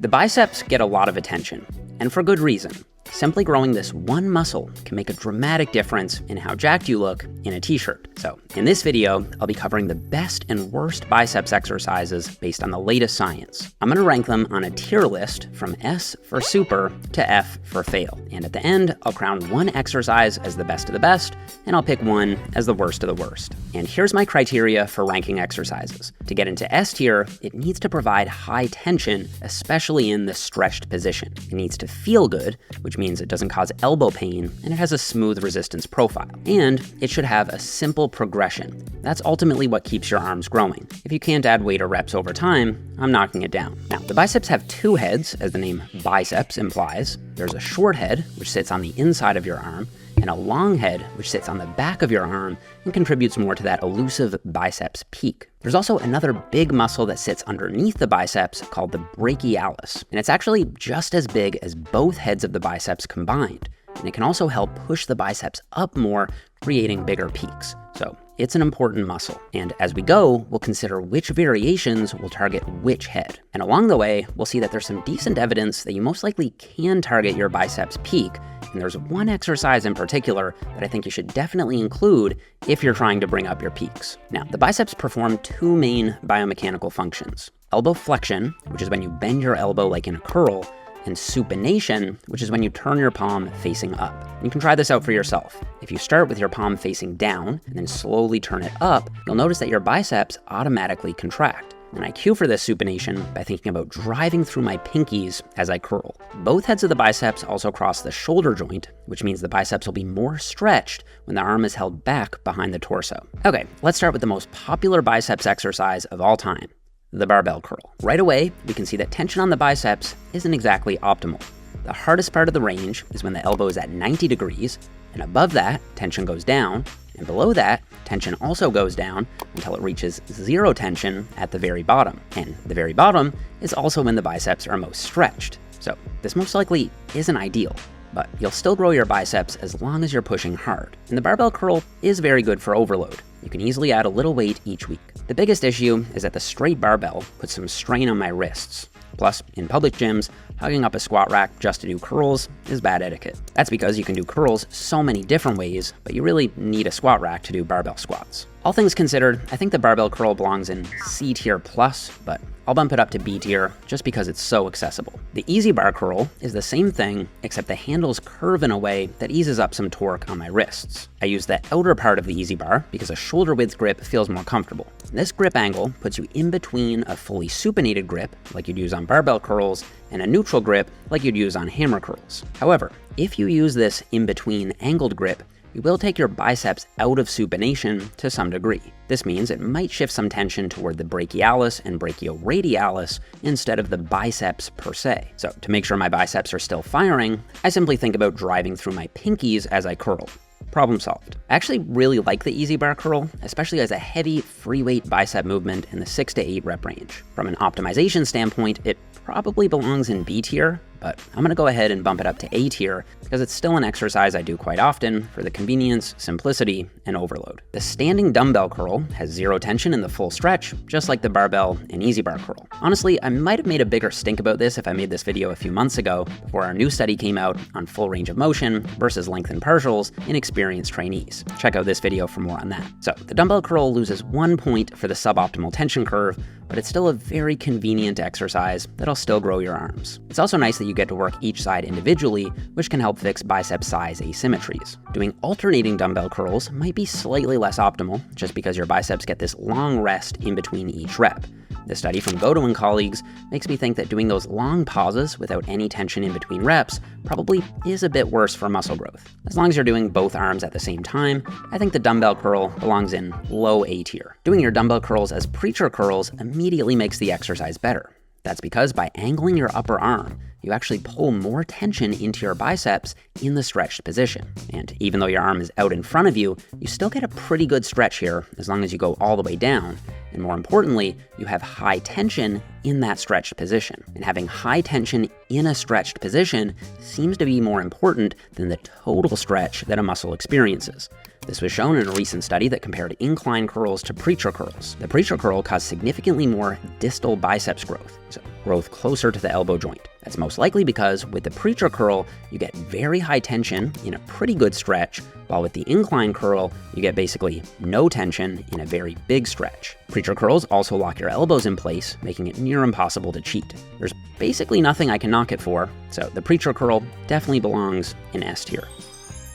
The biceps get a lot of attention, and for good reason. Simply growing this one muscle can make a dramatic difference in how jacked you look in a t-shirt. So in this video, I'll be covering the best and worst biceps exercises based on the latest science. I'm gonna rank them on a tier list from S for super to F for fail. And at the end, I'll crown one exercise as the best of the best, and I'll pick one as the worst of the worst. And here's my criteria for ranking exercises. To get into S tier, it needs to provide high tension, especially in the stretched position. It needs to feel good, which means it doesn't cause elbow pain, and it has a smooth resistance profile. And it should have a simple progression. That's ultimately what keeps your arms growing. If you can't add weight or reps over time, I'm knocking it down. Now, the biceps have two heads, as the name biceps implies. There's a short head, which sits on the inside of your arm, and a long head, which sits on the back of your arm and contributes more to that elusive biceps peak. There's also another big muscle that sits underneath the biceps called the brachialis, and it's actually just as big as both heads of the biceps combined, and it can also help push the biceps up more, creating bigger peaks. So it's an important muscle, and as we go, we'll consider which variations will target which head. And along the way, we'll see that there's some decent evidence that you most likely can target your biceps peak, and there's one exercise in particular that I think you should definitely include if you're trying to bring up your peaks. Now, the biceps perform two main biomechanical functions: elbow flexion, which is when you bend your elbow like in a curl, and supination, which is when you turn your palm facing up. You can try this out for yourself. If you start with your palm facing down and then slowly turn it up, you'll notice that your biceps automatically contract. And I cue for this supination by thinking about driving through my pinkies as I curl. Both heads of the biceps also cross the shoulder joint, which means the biceps will be more stretched when the arm is held back behind the torso. Okay, let's start with the most popular biceps exercise of all time: the barbell curl. Right away, we can see that tension on the biceps isn't exactly optimal. The hardest part of the range is when the elbow is at 90 degrees, and above that, tension goes down, and below that, tension also goes down until it reaches zero tension at the very bottom. And the very bottom is also when the biceps are most stretched. So this most likely isn't ideal, but you'll still grow your biceps as long as you're pushing hard. And the barbell curl is very good for overload. You can easily add a little weight each week. The biggest issue is that the straight barbell puts some strain on my wrists. Plus, in public gyms, hugging up a squat rack just to do curls is bad etiquette. That's because you can do curls so many different ways, but you really need a squat rack to do barbell squats. All things considered, I think the barbell curl belongs in C tier plus, but I'll bump it up to B tier just because it's so accessible. The easy bar curl is the same thing, except the handles curve in a way that eases up some torque on my wrists. I use the outer part of the easy bar because a shoulder width grip feels more comfortable. This grip angle puts you in between a fully supinated grip, like you'd use on barbell curls, and a neutral grip, like you'd use on hammer curls. However, if you use this in-between angled grip, you will take your biceps out of supination to some degree. This means it might shift some tension toward the brachialis and brachioradialis instead of the biceps per se. So to make sure my biceps are still firing, I simply think about driving through my pinkies as I curl. Problem solved. I actually really like the easy bar curl, especially as a heavy free weight bicep movement in the 6 to 8 rep range. From an optimization standpoint, it probably belongs in B tier, but I'm gonna go ahead and bump it up to A tier because it's still an exercise I do quite often for the convenience, simplicity, and overload. The standing dumbbell curl has zero tension in the full stretch, just like the barbell and easy bar curl. Honestly, I might have made a bigger stink about this if I made this video a few months ago, before our new study came out on full range of motion versus lengthened partials in experienced trainees. Check out this video for more on that. So the dumbbell curl loses 1 point for the suboptimal tension curve, but it's still a very convenient exercise that'll still grow your arms. It's also nice that you get to work each side individually, which can help fix bicep size asymmetries. Doing alternating dumbbell curls might be slightly less optimal, just because your biceps get this long rest in between each rep. The study from Goto and colleagues makes me think that doing those long pauses without any tension in between reps probably is a bit worse for muscle growth. As long as you're doing both arms at the same time, I think the dumbbell curl belongs in low A tier. Doing your dumbbell curls as preacher curls immediately makes the exercise better. That's because by angling your upper arm, you actually pull more tension into your biceps in the stretched position. And even though your arm is out in front of you, you still get a pretty good stretch here as long as you go all the way down. And more importantly, you have high tension in that stretched position. And having high tension in a stretched position seems to be more important than the total stretch that a muscle experiences. This was shown in a recent study that compared incline curls to preacher curls. The preacher curl caused significantly more distal biceps growth, so growth closer to the elbow joint. That's most likely because with the preacher curl, you get very high tension in a pretty good stretch, while with the incline curl, you get basically no tension in a very big stretch. Preacher curls also lock your elbows in place, making it near impossible to cheat. There's basically nothing I can knock it for, so the preacher curl definitely belongs in S tier.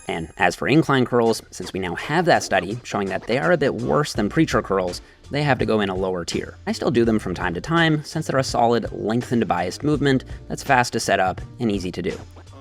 And as for incline curls, since we now have that study showing that they are a bit worse than preacher curls, they have to go in a lower tier. I still do them from time to time since they're a solid lengthened biased movement that's fast to set up and easy to do.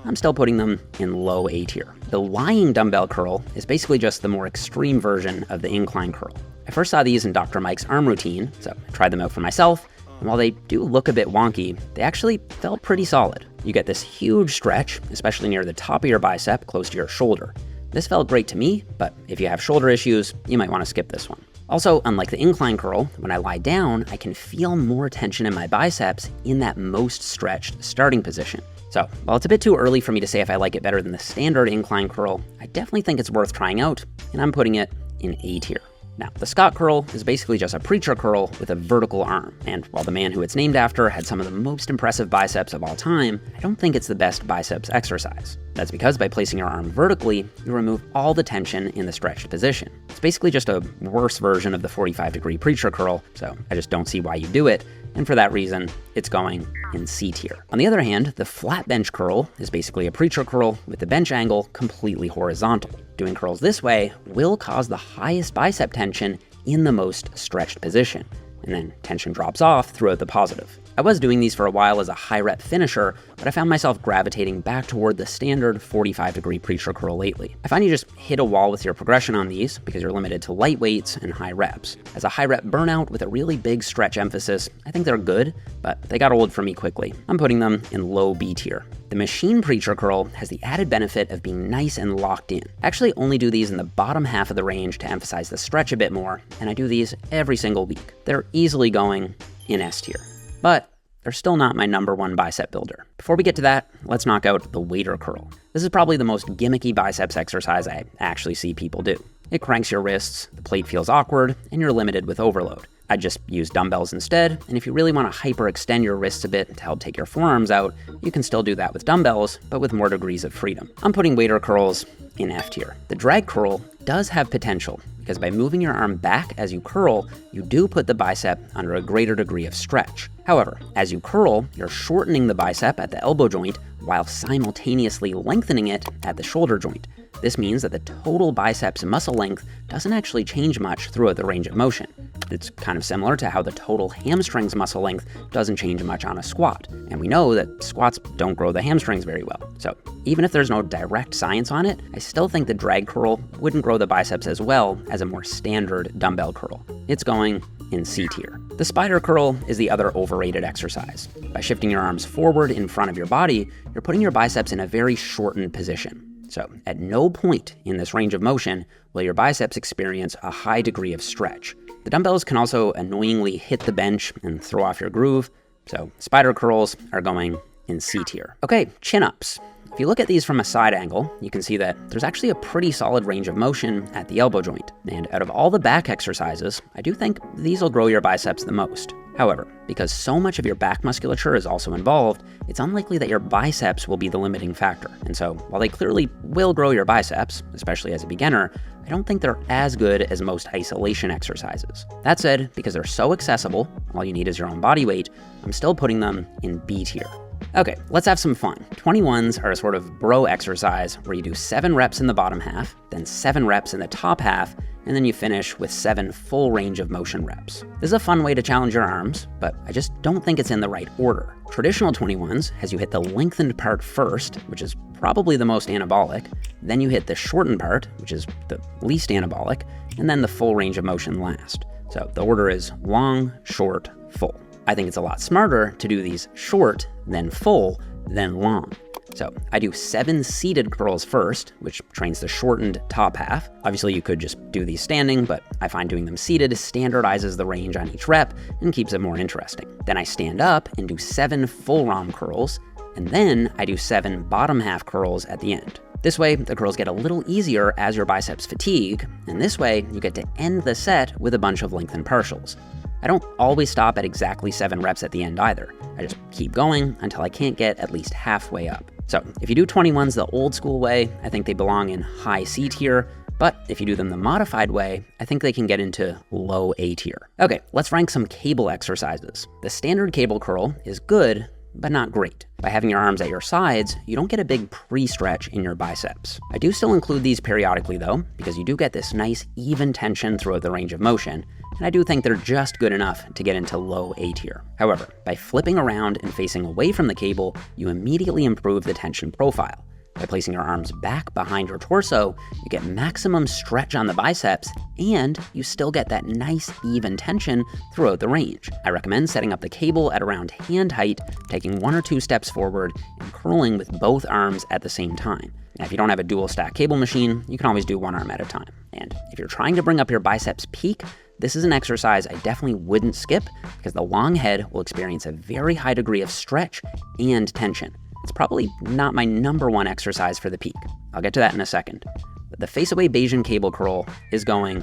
I'm still putting them in low A tier. The lying dumbbell curl is basically just the more extreme version of the incline curl. I first saw these in Dr. Mike's arm routine, so I tried them out for myself, and while they do look a bit wonky, they actually felt pretty solid. You get this huge stretch, especially near the top of your bicep, close to your shoulder. This felt great to me, but if you have shoulder issues, you might want to skip this one. Also, unlike the incline curl, when I lie down, I can feel more tension in my biceps in that most stretched starting position. So, while it's a bit too early for me to say if I like it better than the standard incline curl, I definitely think it's worth trying out, and I'm putting it in A tier. Now, the Scott curl is basically just a preacher curl with a vertical arm, and while the man who it's named after had some of the most impressive biceps of all time, I don't think it's the best biceps exercise. That's because by placing your arm vertically, you remove all the tension in the stretched position. It's basically just a worse version of the 45-degree preacher curl, so I just don't see why you do it, and for that reason, it's going in C tier. On the other hand, the flat bench curl is basically a preacher curl with the bench angle completely horizontal. Doing curls this way will cause the highest bicep tension in the most stretched position, and then tension drops off throughout the positive. I was doing these for a while as a high rep finisher, but I found myself gravitating back toward the standard 45-degree preacher curl lately. I find you just hit a wall with your progression on these because you're limited to light weights and high reps. As a high rep burnout with a really big stretch emphasis, I think they're good, but they got old for me quickly. I'm putting them in low B tier. The machine preacher curl has the added benefit of being nice and locked in. I actually only do these in the bottom half of the range to emphasize the stretch a bit more, and I do these every single week. They're easily going in S tier. But they're still not my #1 bicep builder. Before we get to that, let's knock out the waiter curl. This is probably the most gimmicky biceps exercise I actually see people do. It cranks your wrists, the plate feels awkward, and you're limited with overload. I'd just use dumbbells instead, and if you really want to hyperextend your wrists a bit to help take your forearms out, you can still do that with dumbbells, but with more degrees of freedom. I'm putting waiter curls in F tier. The drag curl does have potential, because by moving your arm back as you curl, you do put the bicep under a greater degree of stretch. However, as you curl, you're shortening the bicep at the elbow joint while simultaneously lengthening it at the shoulder joint. This means that the total biceps muscle length doesn't actually change much throughout the range of motion. It's kind of similar to how the total hamstrings muscle length doesn't change much on a squat. And we know that squats don't grow the hamstrings very well. So even if there's no direct science on it, I still think the drag curl wouldn't grow the biceps as well as a more standard dumbbell curl. It's going in C tier. The spider curl is the other overrated exercise. By shifting your arms forward in front of your body, you're putting your biceps in a very shortened position. So at no point in this range of motion will your biceps experience a high degree of stretch. The dumbbells can also annoyingly hit the bench and throw off your groove, so spider curls are going in C tier. Okay, chin-ups. If you look at these from a side angle, you can see that there's actually a pretty solid range of motion at the elbow joint. And out of all the back exercises, I do think these will grow your biceps the most. However, because so much of your back musculature is also involved, it's unlikely that your biceps will be the limiting factor. And so, while they clearly will grow your biceps, especially as a beginner, I don't think they're as good as most isolation exercises. That said, because they're so accessible, all you need is your own body weight, I'm still putting them in B tier. Okay, let's have some fun. 21s are a sort of bro exercise where you do 7 reps in the bottom half, then 7 reps in the top half, and then you finish with 7 full range of motion reps. This is a fun way to challenge your arms, but I just don't think it's in the right order. Traditional 21s has you hit the lengthened part first, which is probably the most anabolic, then you hit the shortened part, which is the least anabolic, and then the full range of motion last. So the order is long, short, full. I think it's a lot smarter to do these short, then full, then long. So I do 7 seated curls first, which trains the shortened top half. Obviously you could just do these standing, but I find doing them seated standardizes the range on each rep and keeps it more interesting. Then I stand up and do 7 full ROM curls, and then I do 7 bottom half curls at the end. This way, the curls get a little easier as your biceps fatigue, and this way you get to end the set with a bunch of lengthened partials. I don't always stop at exactly 7 reps at the end either. I just keep going until I can't get at least halfway up. So if you do 21s the old school way, I think they belong in high C tier, but if you do them the modified way, I think they can get into low A tier. Okay, let's rank some cable exercises. The standard cable curl is good, but not great. By having your arms at your sides, you don't get a big pre-stretch in your biceps. I do still include these periodically though, because you do get this nice even tension throughout the range of motion, and I do think they're just good enough to get into low A tier. However, by flipping around and facing away from the cable, you immediately improve the tension profile. By placing your arms back behind your torso, you get maximum stretch on the biceps, and you still get that nice even tension throughout the range. I recommend setting up the cable at around hand height, taking 1 or 2 steps forward, and curling with both arms at the same time. Now, if you don't have a dual stack cable machine, you can always do one arm at a time. And if you're trying to bring up your biceps peak, this is an exercise I definitely wouldn't skip because the long head will experience a very high degree of stretch and tension. It's probably not my #1 exercise for the peak. I'll get to that in a second. But the face-away Bayesian cable curl is going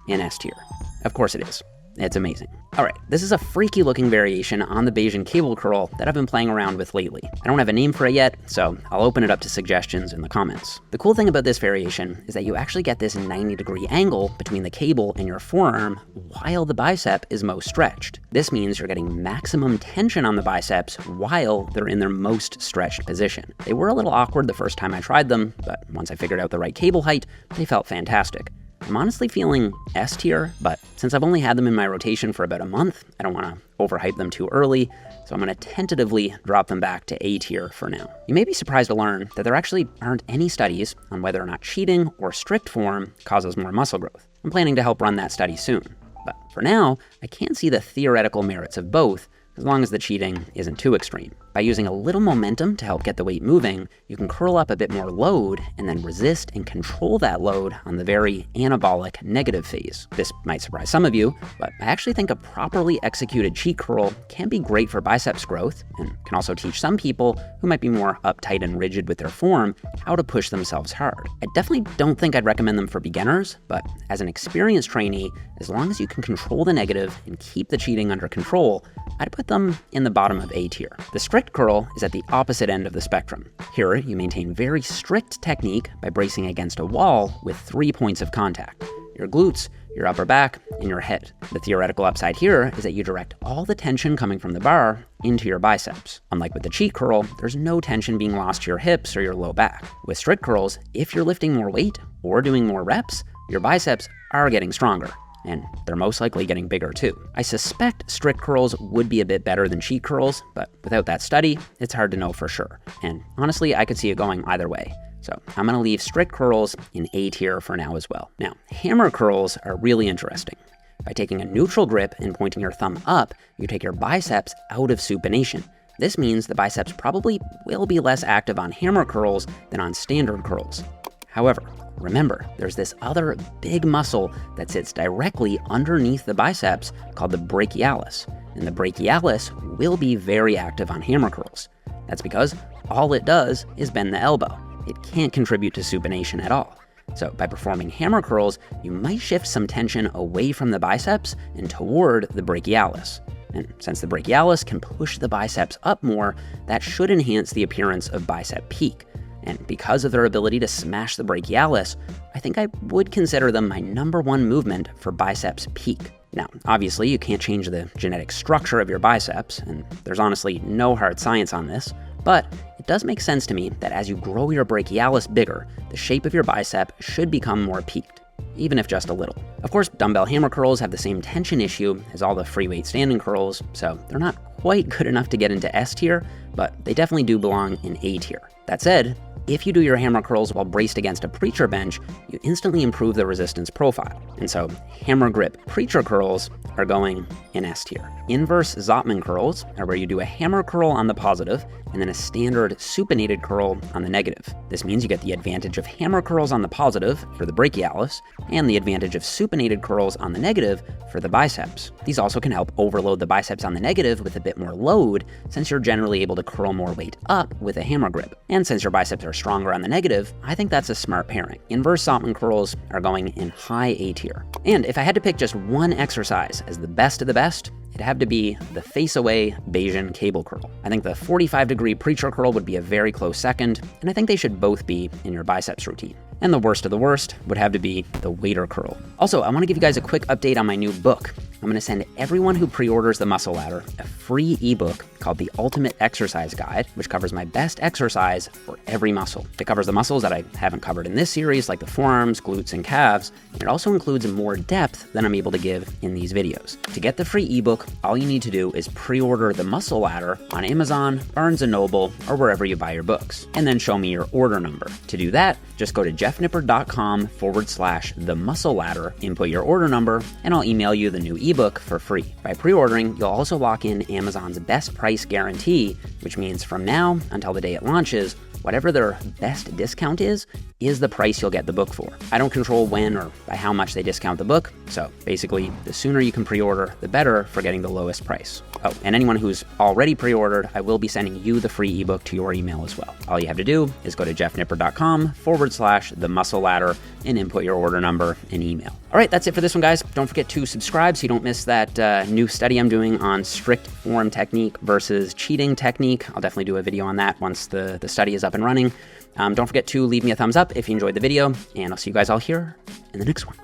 in S tier. Of course it is. It's amazing. All right, this is a freaky looking variation on the Bayesian cable curl that I've been playing around with lately. I don't have a name for it yet, so I'll open it up to suggestions in the comments. The cool thing about this variation is that you actually get this 90-degree angle between the cable and your forearm while the bicep is most stretched. This means you're getting maximum tension on the biceps while they're in their most stretched position. They were a little awkward the first time I tried them, but once I figured out the right cable height, they felt fantastic. I'm honestly feeling S tier, but since I've only had them in my rotation for about a month, I don't want to overhype them too early, so I'm going to tentatively drop them back to A tier for now. You may be surprised to learn that there actually aren't any studies on whether or not cheating or strict form causes more muscle growth. I'm planning to help run that study soon, but for now, I can see the theoretical merits of both, as long as the cheating isn't too extreme. By using a little momentum to help get the weight moving, you can curl up a bit more load and then resist and control that load on the very anabolic negative phase. This might surprise some of you, but I actually think a properly executed cheat curl can be great for biceps growth and can also teach some people who might be more uptight and rigid with their form how to push themselves hard. I definitely don't think I'd recommend them for beginners, but as an experienced trainee, as long as you can control the negative and keep the cheating under control, I'd put them in the bottom of A tier. The strict curl is at the opposite end of the spectrum. Here, you maintain very strict technique by bracing against a wall with 3 points of contact: your glutes, your upper back, and your head. The theoretical upside here is that you direct all the tension coming from the bar into your biceps. Unlike with the cheat curl, there's no tension being lost to your hips or your low back. With strict curls, if you're lifting more weight or doing more reps, your biceps are getting stronger, and they're most likely getting bigger too. I suspect strict curls would be a bit better than cheat curls, but without that study, it's hard to know for sure. And honestly, I could see it going either way. So I'm gonna leave strict curls in A tier for now as well. Now, hammer curls are really interesting. By taking a neutral grip and pointing your thumb up, you take your biceps out of supination. This means the biceps probably will be less active on hammer curls than on standard curls. However, remember, there's this other big muscle that sits directly underneath the biceps called the brachialis, and the brachialis will be very active on hammer curls. That's because all it does is bend the elbow. It can't contribute to supination at all. So by performing hammer curls, you might shift some tension away from the biceps and toward the brachialis. And since the brachialis can push the biceps up more, that should enhance the appearance of bicep peak. And because of their ability to smash the brachialis, I think I would consider them my #1 movement for biceps peak. Now, obviously, you can't change the genetic structure of your biceps, and there's honestly no hard science on this, but it does make sense to me that as you grow your brachialis bigger, the shape of your bicep should become more peaked, even if just a little. Of course, dumbbell hammer curls have the same tension issue as all the free weight standing curls, so they're not quite good enough to get into S tier, but they definitely do belong in A tier. That said, if you do your hammer curls while braced against a preacher bench, you instantly improve the resistance profile. And so hammer grip preacher curls are going in S tier. Inverse Zottman curls are where you do a hammer curl on the positive and then a standard supinated curl on the negative. This means you get the advantage of hammer curls on the positive for the brachialis, and the advantage of supinated curls on the negative for the biceps. These also can help overload the biceps on the negative with a bit more load, since you're generally able to curl more weight up with a hammer grip. And since your biceps are stronger on the negative, I think that's a smart pairing. Inverse Zottman curls are going in high A tier. And if I had to pick just one exercise as the best of the best, it'd have to be the face-away Bayesian cable curl. I think the 45-degree preacher curl would be a very close second, and I think they should both be in your biceps routine. And the worst of the worst would have to be the waiter curl. Also, I want to give you guys a quick update on my new book. I'm going to send everyone who pre-orders the Muscle Ladder a free ebook called The Ultimate Exercise Guide, which covers my best exercise for every muscle. It covers the muscles that I haven't covered in this series, like the forearms, glutes, and calves, and it also includes more depth than I'm able to give in these videos. To get the free ebook, all you need to do is pre-order the Muscle Ladder on Amazon, Barnes & Noble, or wherever you buy your books, and then show me your order number. To do that, just go to jeffnippard.com/the muscle ladder, input your order number, and I'll email you the new ebook for free. By pre-ordering, you'll also lock in Amazon's best price guarantee, which means from now until the day it launches, whatever their best discount is the price you'll get the book for. I don't control when or by how much they discount the book, so basically, the sooner you can pre-order, the better for getting the lowest price. Oh, and anyone who's already pre-ordered, I will be sending you the free ebook to your email as well. All you have to do is go to jeffnippard.com/the muscle ladder and input your order number and email. All right, that's it for this one, guys. Don't forget to subscribe so you don't miss that new study I'm doing on strict form technique versus cheating technique. I'll definitely do a video on that once the study is up and running. Don't forget to leave me a thumbs up if you enjoyed the video, and I'll see you guys all here in the next one.